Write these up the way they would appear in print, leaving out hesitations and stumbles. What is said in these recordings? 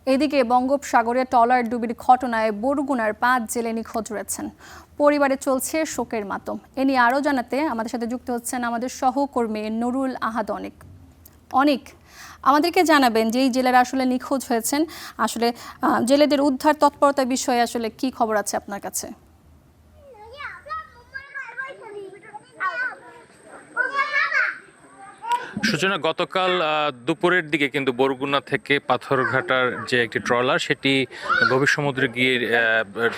এদিকে বঙ্গোপসাগরে ট্রলার ডুবির ঘটনায় বরগুনার 5 জেলে নিখোঁজ রয়েছেন। পরিবারে চলছে শোকের মাতম। এ নিয়ে আরও জানাতে আমাদের সাথে যুক্ত হচ্ছেন আমাদের সহকর্মী নুরুল আহাদ অনিক। আমাদেরকে জানাবেন যে এই জেলেরা আসলে নিখোঁজ হয়েছেন, আসলে জেলেদের উদ্ধার তৎপরতার বিষয়ে আসলে কি খবর আছে আপনার কাছে? সূচনা, গতকাল দুপুরের দিকে কিন্তু বরগুনা থেকে পাথরঘাটার যে একটি ট্রলার, সেটি গভীর সমুদ্রে গিয়ে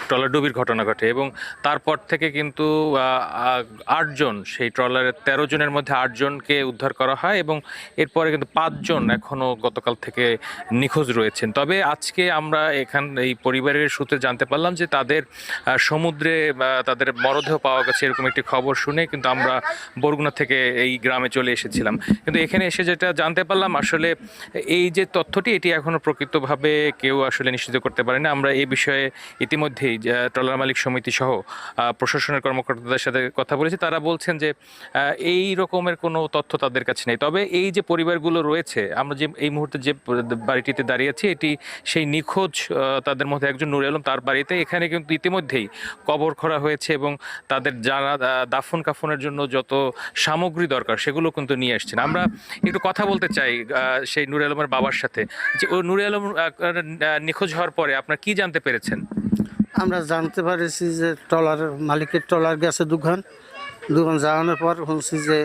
ট্রলার ডুবির ঘটনা ঘটে এবং তারপর থেকে কিন্তু 8 জন, সেই ট্রলারের 13 জনের মধ্যে 8 জনকে উদ্ধার করা হয় এবং এরপরে কিন্তু 5 জন এখনও গতকাল থেকে নিখোঁজ রয়েছেন। তবে আজকে আমরা এই পরিবারের সূত্রে জানতে পারলাম যে তাদের সমুদ্রে তাদের মরদেহ পাওয়া গেছে, এরকম একটি খবর শুনে কিন্তু আমরা বরগুনা থেকে এই গ্রামে চলে এসেছিলাম। কিন্তু এখানে এসে যেটা জানতে পারলাম, আসলে এই যে তথ্যটি, এটি এখনো প্রকৃতভাবে কেউ আসলে নিশ্চিত করতে পারে না। আমরা এই বিষয়ে ইতিমধ্যেই ট্রলার মালিক সমিতি সহ প্রশাসনের কর্মকর্তাদের সাথে কথা বলেছি। তারা বলছেন যে এই রকমের কোনো তথ্য তাদের কাছে নেই। তবে এই যে পরিবারগুলো রয়েছে, আমরা যে এই মুহূর্তে যে বাড়িটিতে দাঁড়িয়ে আছি, এটি সেই নিখোঁজ তাদের মধ্যে একজন নুরে আলম, তার বাড়িতে। এখানে কিন্তু ইতিমধ্যেই কবর করা হয়েছে এবং তাদের যারা দাফন কাফনের জন্য যত সামগ্রী দরকার সেগুলো কিন্তু নিয়ে আসছেন। আমরা একটু কথা বলতে চাই সেই নুরে আলমের বাবার সাথে, যে ও নুরে আলম নিখোঁজ হওয়ার পরে আপনার কি জানতে পেরেছেন? আমরা জানতে পারেছি যে ট্রলারের মালিকের ট্রলার গেছে দুখান যাওয়ানোর পর শুনছি যে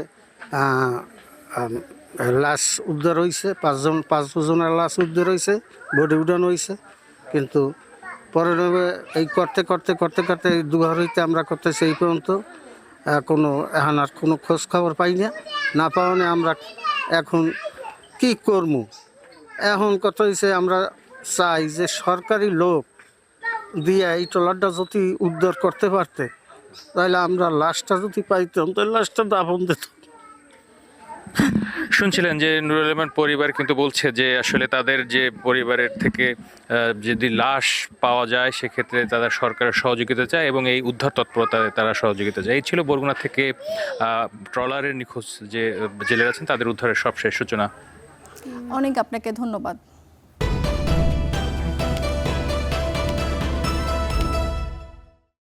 লাশ উদ্ধার হয়েছে, 5 জনের লাশ উদ্ধার হয়েছে, বডি উডানো হয়েছে। কিন্তু পরে এই করতে করতে করতে করতে দুঘর হইতে আমরা করতেছি এই পর্যন্ত কোনো এখন আর কোনো খোঁজ খবর পাই না পাওয়ানে আমরা এখন কি করব। এখন কথা হয়েছে, আমরা চাই যে সরকারি লোক দিয়ে এই ট্রলারটা যদি উদ্ধার করতে পারতে, তাহলে আমরা লাশটা যদি পাইতাম, তাহলে লাশটা দাফন দিত। শুনছিলেন যে নুরুল আলমের পরিবার কিন্তু বলছে যে আসলে তাদের যে পরিবারের থেকে যদি লাশ পাওয়া যায়, সেক্ষেত্রে তারা সরকারের সহযোগিতা চায় এবং এই উদ্ধার তৎপরতায় তারা সহযোগিতা চায়। এই ছিল বরগুনা থেকে ট্রলারের নিখোঁজ যে জেলেরা আছেন তাদের উদ্ধারের সবশেষ সূচনা। অনেক আপনাকে ধন্যবাদ।